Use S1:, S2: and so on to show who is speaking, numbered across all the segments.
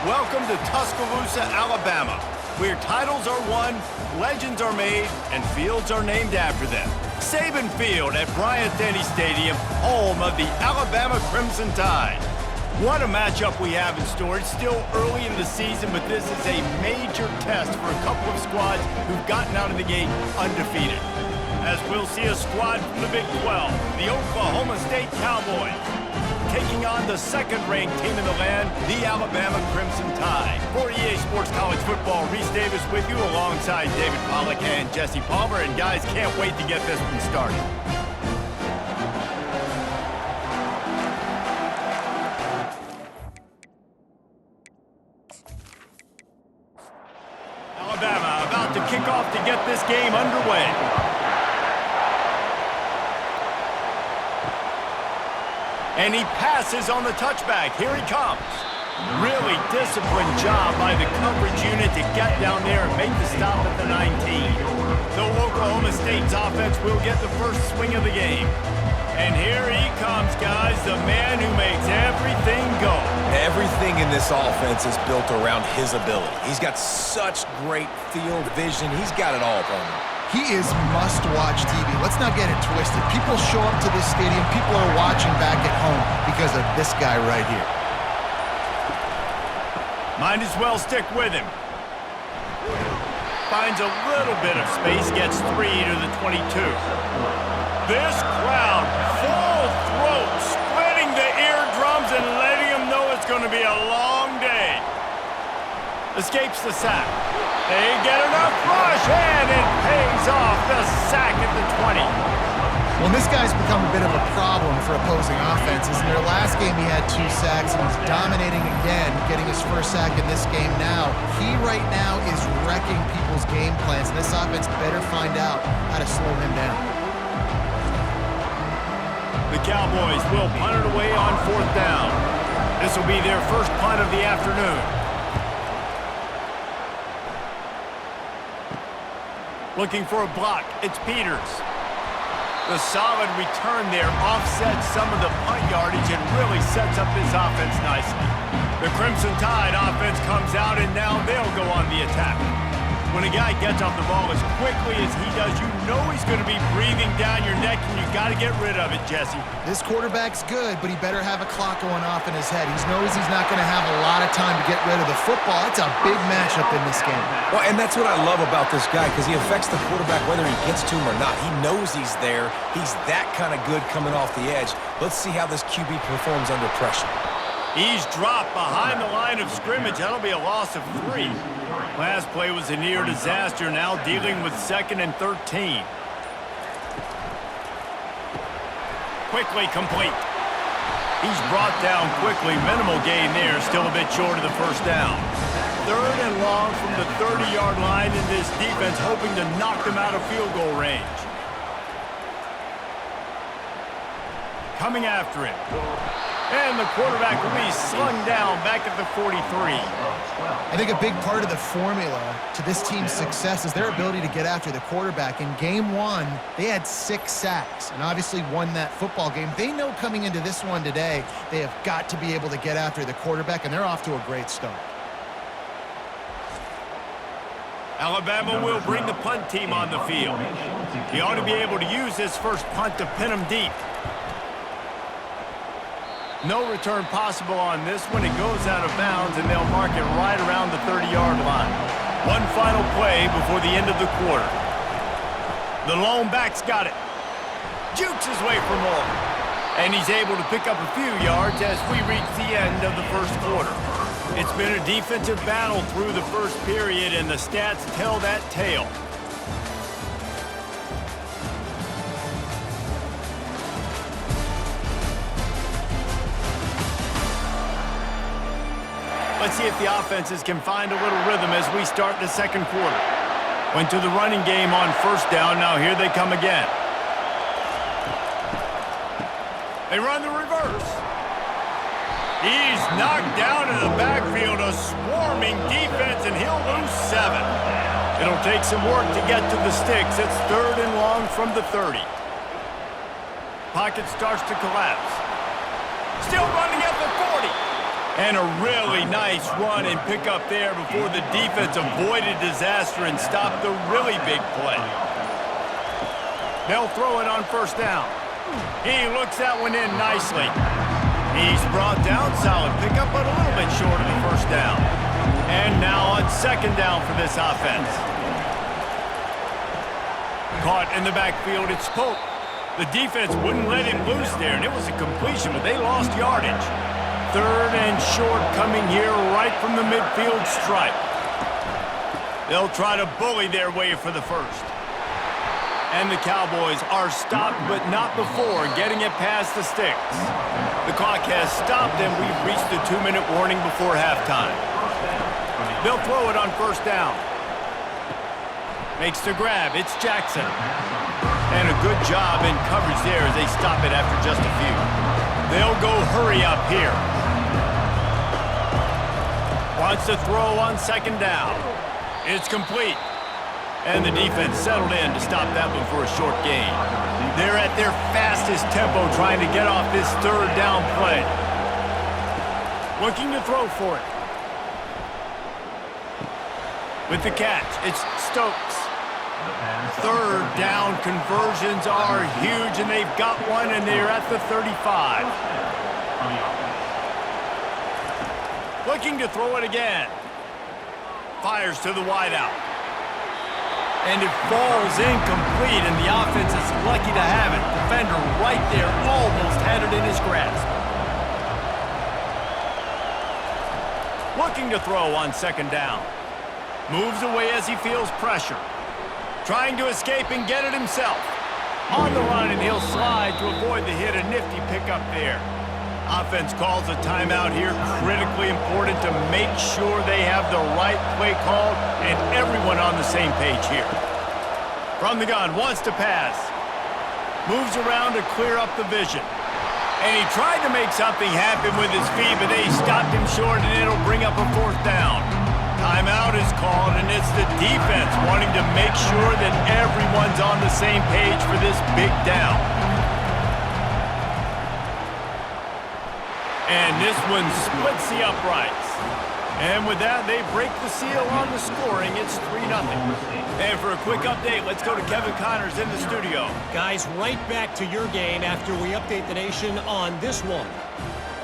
S1: Welcome to Tuscaloosa, Alabama, where titles are won, legends are made, and fields are named after them. Saban Field at Bryant-Denny Stadium, home of the Alabama Crimson Tide. What a matchup we have in store. It's still early in the season, but this is a major test for a couple of squads who've gotten out of the gate undefeated. As we'll see a squad from the Big 12, the Oklahoma State Cowboys, taking on the second-ranked team in the land, the Alabama Crimson Tide. For EA Sports College Football, Reese Davis with you alongside David Pollack and Jesse Palmer. And guys, can't wait to get this one started. Alabama about to kick off to get this game underway. And he passes on the touchback. Here he comes. Really disciplined job by the coverage unit to get down there and make the stop at the 19. So Oklahoma State's offense will get the first swing of the game. And here he comes, guys, the man who makes everything go.
S2: Everything in this offense is built around his ability. He's got such great field vision. He's got it all for him.
S3: He is must-watch TV. Let's not get it twisted. People show up to this stadium. People are watching back at home because of this guy right here.
S1: Might as well stick with him. Finds a little bit of space, gets 3 to the 22. This crowd, full throat, splitting the eardrums and letting them know it's going to be a long day. Escapes the sack. They get enough rush, and it pays off. The sack at the 20.
S3: Well, this guy's become a bit of a problem for opposing offenses. In their last game, he had 2 sacks, and he's dominating again, getting his first sack in this game now. He right now is wrecking people's game plans, and this offense better find out how to slow him down.
S1: The Cowboys will punt it away on 4th down. This will be their first punt of the afternoon. Looking for a block, it's Peters. The solid return there offsets some of the punt yardage and really sets up his offense nicely. The Crimson Tide offense comes out, and now they'll go on the attack. When a guy gets off the ball as quickly as he does, you know he's going to be breathing down your neck, and you got to get rid of it, Jesse.
S3: This quarterback's good, but he better have a clock going off in his head. He knows he's not going to have a lot of time to get rid of the football. It's a big matchup in this game.
S2: Well, and that's what I love about this guy, because he affects the quarterback whether he gets to him or not. He knows he's there. He's that kind of good coming off the edge. Let's see how this QB performs under pressure.
S1: He's dropped behind the line of scrimmage. That'll be a loss of 3. Last play was a near disaster, now dealing with 2nd and 13. Quickly complete. He's brought down quickly. Minimal gain there, still a bit short of the first down. 3rd and long from the 30-yard line, and this defense hoping to knock them out of field goal range. Coming after him. And the quarterback will be slung down back at the 43.
S3: I think a big part of the formula to this team's success is their ability to get after the quarterback. In game 1, they had 6 sacks and obviously won that football game. They know coming into this one today, they have got to be able to get after the quarterback, and they're off to a great start.
S1: Alabama will bring the punt team on the field. He ought to be able to use this first punt to pin him deep. No return possible on this one. It goes out of bounds, and they'll mark it right around the 30-yard line. One final play before the end of the quarter. The lone back's got it. Jukes his way for more. And he's able to pick up a few yards as we reach the end of the first quarter. It's been a defensive battle through the first period, and the stats tell that tale. Let's see if the offenses can find a little rhythm as we start the second quarter. Went to the running game on 1st down. Now here they come again. They run the reverse. He's knocked down in the backfield, a swarming defense, and he'll lose 7. It'll take some work to get to the sticks. It's 3rd and long from the 30. Pocket starts to collapse. Still running at the 40. And a really nice run and pick up there before the defense avoided disaster and stopped the really big play. They'll throw it on first down. He looks that one in nicely. He's brought down, solid pickup, but a little bit short of the first down. And now on second down for this offense. Caught in the backfield, it's Pope. The defense wouldn't let him loose there, and it was a completion, but they lost yardage. Third and short coming here right from the midfield stripe. They'll try to bully their way for the first. And the Cowboys are stopped, but not before getting it past the sticks. The clock has stopped, and we've reached the 2-minute warning before halftime. They'll throw it on first down. Makes the grab. It's Jackson. And a good job in coverage there as they stop it after just a few. They'll go hurry up here. Wants to throw on second down. It's complete. And the defense settled in to stop that one for a short gain. They're at their fastest tempo trying to get off this third down play. Looking to throw for it. With the catch, it's Stokes. Third down conversions are huge, and they've got one, and they're at the 35. Looking to throw it again. Fires to the wideout. And it falls incomplete, and the offense is lucky to have it. Defender right there almost had it in his grasp. Looking to throw on second down. Moves away as he feels pressure. Trying to escape and get it himself. On the run, and he'll slide to avoid the hit. A nifty pickup there. Offense calls a timeout here. Critically important to make sure they have the right play call and everyone on the same page here. From the gun, wants to pass. Moves around to clear up the vision. And he tried to make something happen with his feet, but they stopped him short, and it'll bring up a fourth down. Timeout is called, and it's the defense wanting to make sure that everyone's on the same page for this big down. And this one splits the uprights. And with that, they break the seal on the scoring. It's 3-0. And for a quick update, let's go to Kevin Connors in the studio.
S4: Guys, right back to your game after we update the nation on this one.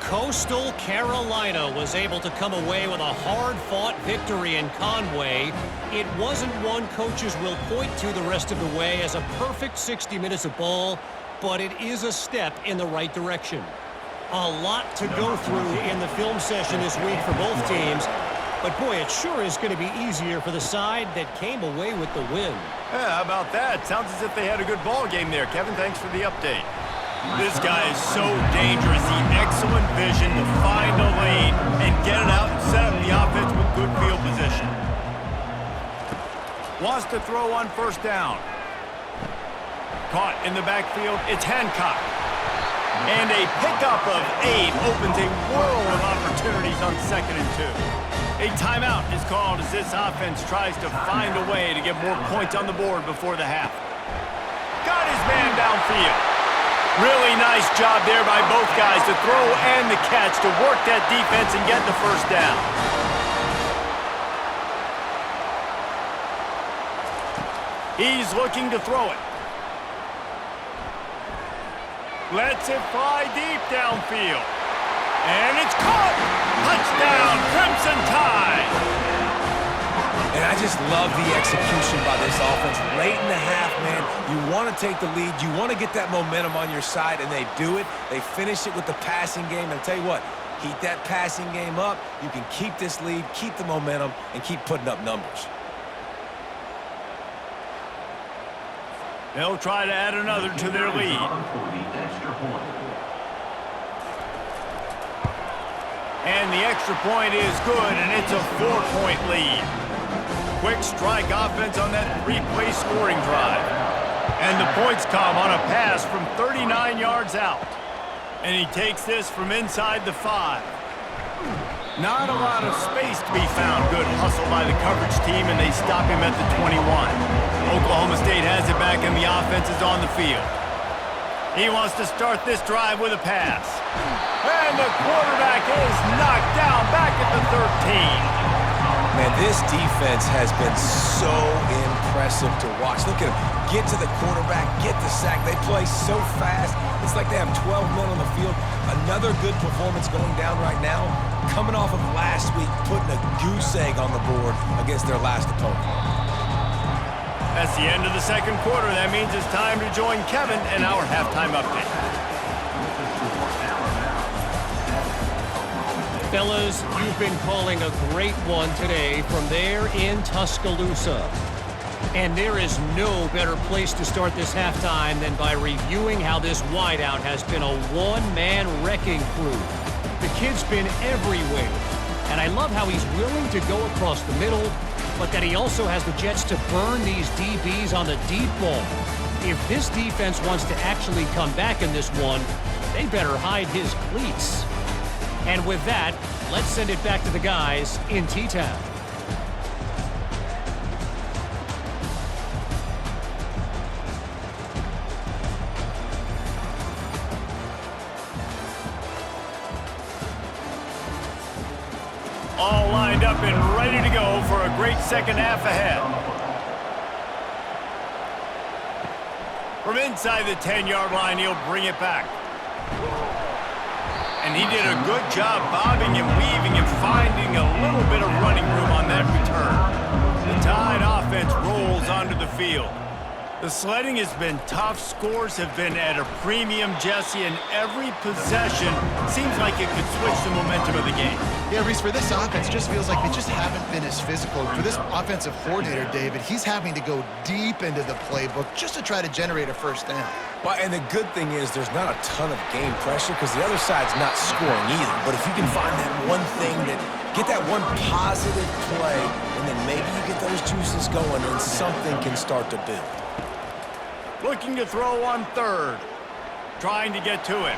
S4: Coastal Carolina was able to come away with a hard-fought victory in Conway. It wasn't one coaches will point to the rest of the way as a perfect 60 minutes of ball, but it is a step in the right direction. A lot to go through in the film session this week for both teams, but boy, it sure is going to be easier for the side that came away with the win.
S1: Yeah, how about that? Sounds as if they had a good ball game there. Kevin, thanks for the update. This guy is so dangerous. He excellent vision to find a lane and get it out and set up the offense with good field position. Wants to throw on first down. Caught in the backfield, it's Hancock. And a pickup of 8 opens a world of opportunities on 2nd and 2. A timeout is called as this offense tries to find a way to get more points on the board before the half. Got his man downfield. Really nice job there by both guys to throw and the catch to work that defense and get the first down. He's looking to throw it. Lets it fly deep downfield. And it's caught! Touchdown, Crimson Tide!
S2: And I just love the execution by this offense. Late in the half, man, you want to take the lead. You want to get that momentum on your side, and they do it. They finish it with the passing game. And I'll tell you what, keep that passing game up. You can keep this lead, keep the momentum, and keep putting up numbers.
S1: They'll try to add another to their lead. And the extra point is good, and it's a 4-point lead. Quick strike offense on that 3-play scoring drive. And the points come on a pass from 39 yards out. And he takes this from inside the 5. Not a lot of space to be found. Good hustle by the coverage team, and they stop him at the 21. Oklahoma State has it back, and the offense is on the field. He wants to start this drive with a pass. And the quarterback is knocked down back at the 13.
S2: Man, this defense has been so impressive to watch. Look at them get to the quarterback, get the sack. They play so fast. It's like they have 12 men on the field. Another good performance going down right now. Coming off of last week, putting a goose egg on the board against their last opponent.
S1: That's the end of the second quarter. That means it's time to join Kevin in our halftime update.
S4: Fellas, you've been calling a great one today from there in Tuscaloosa. And there is no better place to start this halftime than by reviewing how this wideout has been a one-man wrecking crew. The kid's been everywhere. And I love how he's willing to go across the middle, but that he also has the jets to burn these DBs on the deep ball. If this defense wants to actually come back in this one, they better hide his cleats. And with that, let's send it back to the guys in T-Town.
S1: All lined up and ready to go for a great second half ahead. From inside the 10-yard line, he'll bring it back. And he did a good job bobbing and weaving and finding a little bit of running room on that return. The Tide offense rolls onto the field. The sledding has been tough. Scores have been at a premium, Jesse, and every possession seems like it could switch the momentum of the game.
S3: Yeah, Reese, for this offense, just feels like they just haven't been as physical. For this offensive coordinator, David, he's having to go deep into the playbook just to try to generate a first down.
S2: Well, and the good thing is there's not a ton of game pressure because the other side's not scoring either. But if you can find that one thing, get that one positive play, and then maybe you get those juices going and something can start to build.
S1: Looking to throw on third. Trying to get to him.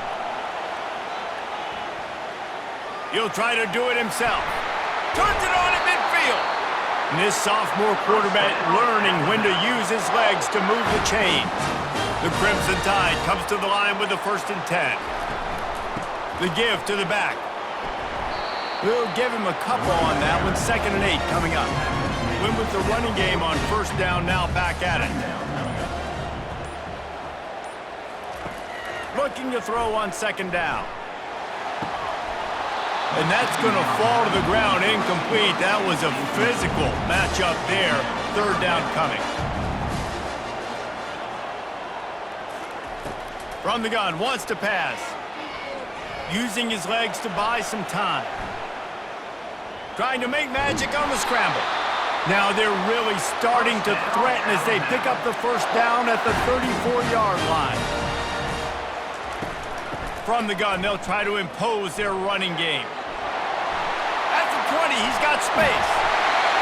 S1: He'll try to do it himself. Turns it on at midfield. And this sophomore quarterback learning when to use his legs to move the chains. The Crimson Tide comes to the line with the 1st and 10. The give to the back. We'll give him a couple on that one. 2nd and 8 coming up. Win with the running game on 1st down, now back at it. Looking to throw on 2nd down. And that's going to fall to the ground incomplete. That was a physical matchup there. 3rd down coming. From the gun, wants to pass. Using his legs to buy some time. Trying to make magic on the scramble. Now they're really starting to threaten as they pick up the 1st down at the 34-yard line. From the gun, they'll try to impose their running game. At the 20, he's got space.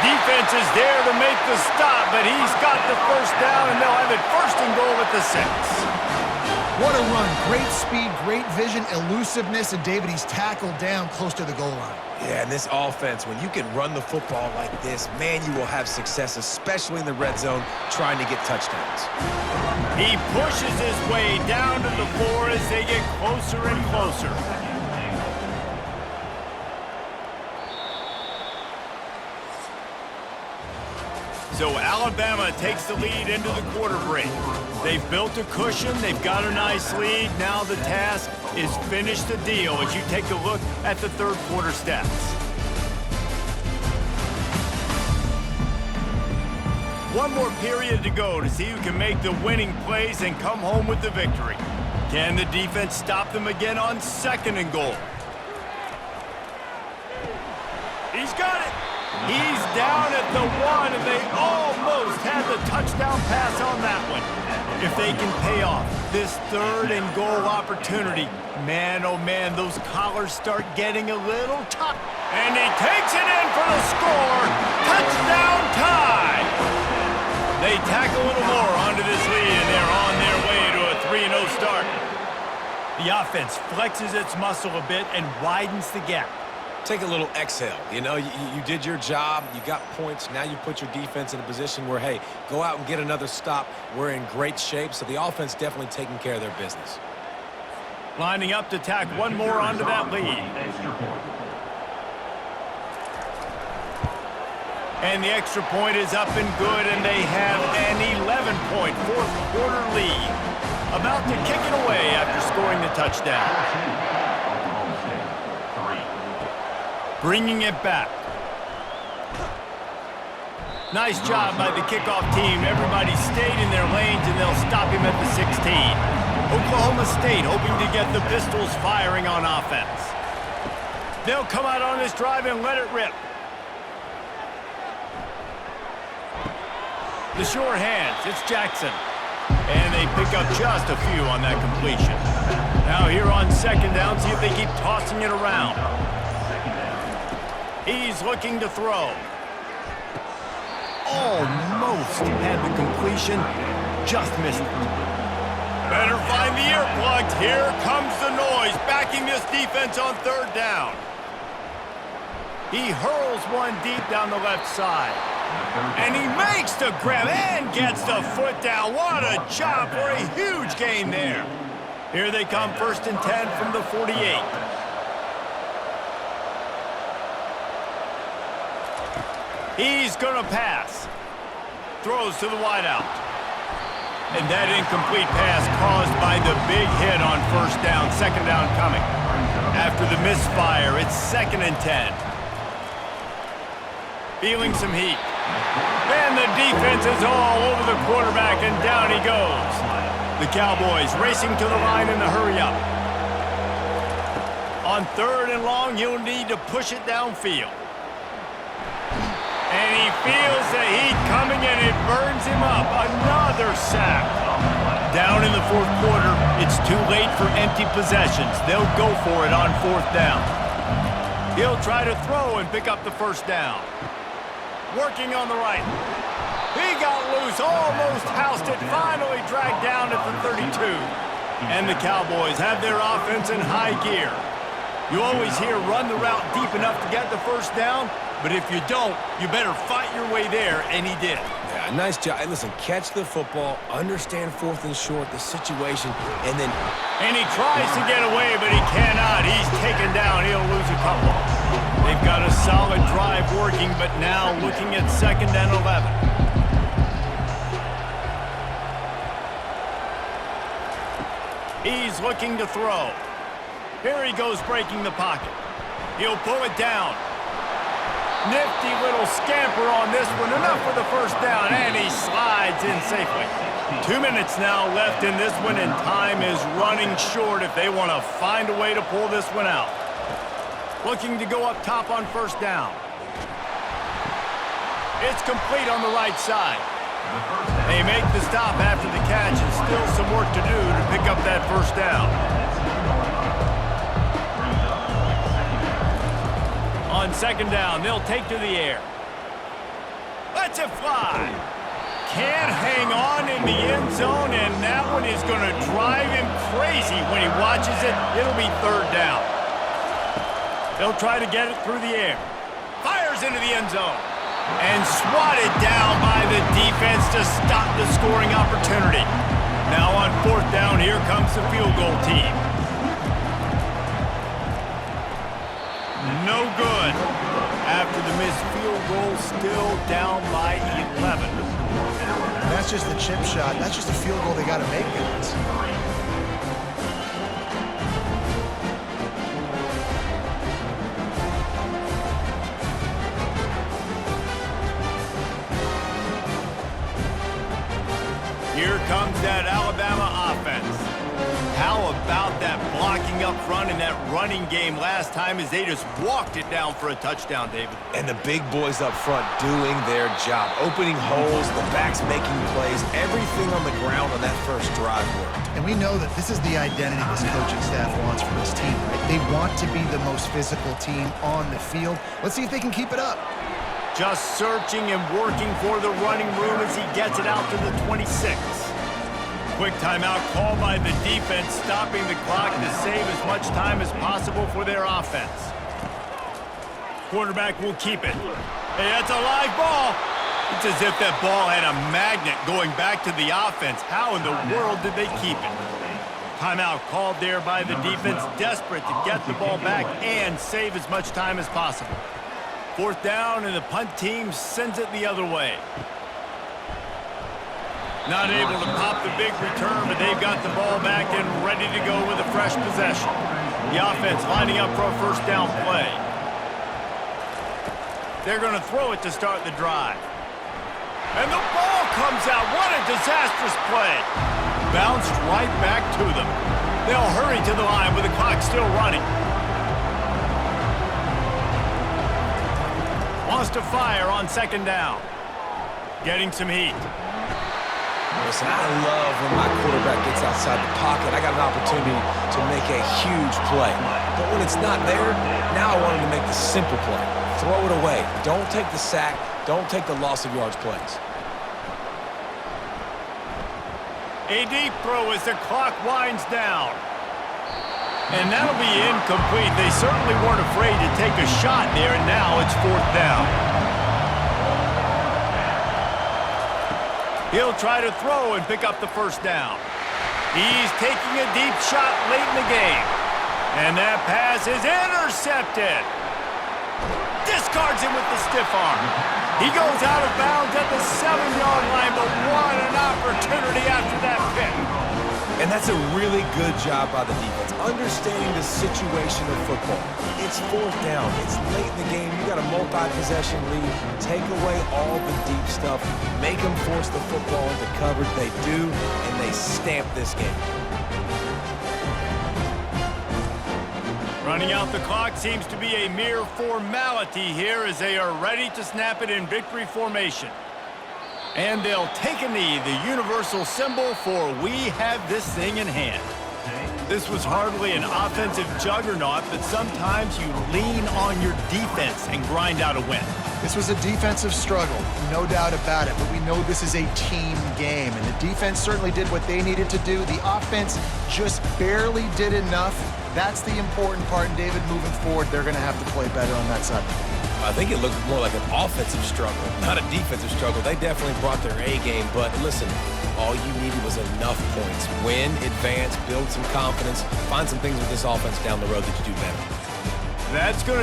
S1: Defense is there to make the stop, but he's got the 1st down, and they'll have it 1st and goal at the 6.
S3: What a run. Great speed, great vision, elusiveness, and David, he's tackled down close to the goal line.
S2: Yeah, and this offense, when you can run the football like this, man, you will have success, especially in the red zone, trying to get touchdowns.
S1: He pushes his way down to the 4 as they get closer and closer. So Alabama takes the lead into the quarter break. They've built a cushion. They've got a nice lead. Now the task is finish the deal as you take a look at the 3rd quarter stats. One more period to go to see who can make the winning plays and come home with the victory. Can the defense stop them again on 2nd and goal? He's got it. He's down at the 1, and they almost had the touchdown pass on that one. If they can pay off this 3rd and goal opportunity, man, oh man, those collars start getting a little tough. And he takes it in for the score. Touchdown Tide. They tack a little more onto this lead, and they're on their way to a 3-0 start. The offense flexes its muscle a bit and widens the gap.
S2: Take a little exhale. You know, you did your job. You got points. Now you put your defense in a position where, hey, go out and get another stop. We're in great shape, so the offense definitely taking care of their business.
S1: Lining up to tack one more onto that lead. And the extra point is up and good, and they have an 11-point fourth quarter lead. About to kick it away after scoring the touchdown. Bringing it back. Nice job by the kickoff team. Everybody stayed in their lanes, and they'll stop him at the 16. Oklahoma State hoping to get the Pistols firing on offense. They'll come out on this drive and let it rip. The sure hands, it's Jackson. And they pick up just a few on that completion. Now here on second down, see if they keep tossing it around. He's looking to throw. Almost had the completion, just missed it. Better find the earplugs. Here comes the noise, backing this defense on third down. He hurls one deep down the left side. And he makes the grab and gets the foot down. What a job for a huge gain there. Here they come, 1st and 10 from the 48. He's going to pass. Throws to the wideout. And that incomplete pass caused by the big hit on first down, second down coming. After the misfire, it's 2nd and 10. Feeling some heat. And the defense is all over the quarterback, and down he goes. The Cowboys racing to the line in the hurry-up. On 3rd and long, he'll need to push it downfield. And he feels the heat coming, and it burns him up. Another sack. Down in the 4th quarter, it's too late for empty possessions. They'll go for it on 4th down. He'll try to throw and pick up the first down. Working on the right. He got loose, almost housed it, finally dragged down at the 32. And the Cowboys have their offense in high gear. You always hear run the route deep enough to get the first down, but if you don't, you better fight your way there, and he did.
S2: Yeah, nice job. And listen, catch the football, understand 4th and short, the situation, and then...
S1: And he tries to get away, but he cannot. He's taken down. He'll lose a couple. They've got a solid drive working, but now looking at 2nd and 11. He's looking to throw. Here he goes breaking the pocket. He'll pull it down. Nifty little scamper on this one. Enough for the first down, and he slides in safely. 2 minutes now left in this one, and time is running short if they want to find a way to pull this one out. Looking to go up top on first down. It's complete on the right side. They make the stop after the catch, and still some work to do to pick up that first down. On 2nd down, they'll take to the air. Lets it fly. Can't hang on in the end zone, and that one is going to drive him crazy when he watches it. It'll be 3rd down. They'll try to get it through the air. Fires into the end zone. And swatted down by the defense to stop the scoring opportunity. Now on 4th down, here comes the field goal team. No good. After the missed field goal, still down by 11.
S3: And that's just the chip shot. That's just a field goal they got to make, guys.
S1: Here comes that Alabama offense. How about that blocking up front in that running game last time as they just walked it down for a touchdown, David?
S2: And the big boys up front doing their job. Opening holes, the backs making plays, everything on the ground on that first drive worked.
S3: And we know that this is the identity this coaching staff wants for this team, right? They want to be the most physical team on the field. Let's see if they can keep it up.
S1: Just searching and working for the running room as he gets it out to the 26. Quick timeout called by the defense, stopping the clock to save as much time as possible for their offense. Quarterback will keep it. Hey, that's a live ball. It's as if that ball had a magnet going back to the offense. How in the world did they keep it? Timeout called there by the defense, desperate to get the ball back and save as much time as possible. 4th down, and the punt team sends it the other way. Not able to pop the big return, but they've got the ball back and ready to go with a fresh possession. The offense lining up for a 1st down play. They're going to throw it to start the drive. And the ball comes out. What a disastrous play. Bounced right back to them. They'll hurry to the line with the clock still running. Wants to fire on 2nd down. Getting some heat.
S2: Listen, I love when my quarterback gets outside the pocket. I got an opportunity to make a huge play. But when it's not there, now I want him to make the simple play. Throw it away. Don't take the sack. Don't take the loss of yards plays.
S1: A deep throw as the clock winds down. And that'll be incomplete. They certainly weren't afraid to take a shot there, and now it's 4th down. He'll try to throw and pick up the 1st down. He's taking a deep shot late in the game. And that pass is intercepted. Discards him with the stiff arm. He goes out of bounds at the 7-yard line, but what an opportunity after that pick.
S2: And that's a really good job by the defense, understanding the situation of football. It's 4th down. It's late in the game. You got a multi-possession lead. Take away all the deep stuff. Make them force the football into coverage. They do, and they stamp this game.
S1: Running out the clock seems to be a mere formality here as they are ready to snap it in victory formation. And they'll take a knee, the universal symbol for we have this thing in hand. This was hardly an offensive juggernaut, but sometimes you lean on your defense and grind out a win.
S3: This was a defensive struggle, no doubt about it, but we know this is a team game, and the defense certainly did what they needed to do. The offense just barely did enough. That's the important part, and David, moving forward, they're going to have to play better on that side.
S2: I think it looked more like an offensive struggle, not a defensive struggle. They definitely brought their A game, but listen, all you needed was enough points. Win, advance, build some confidence, find some things with this offense down the road that you do better.
S1: That's going to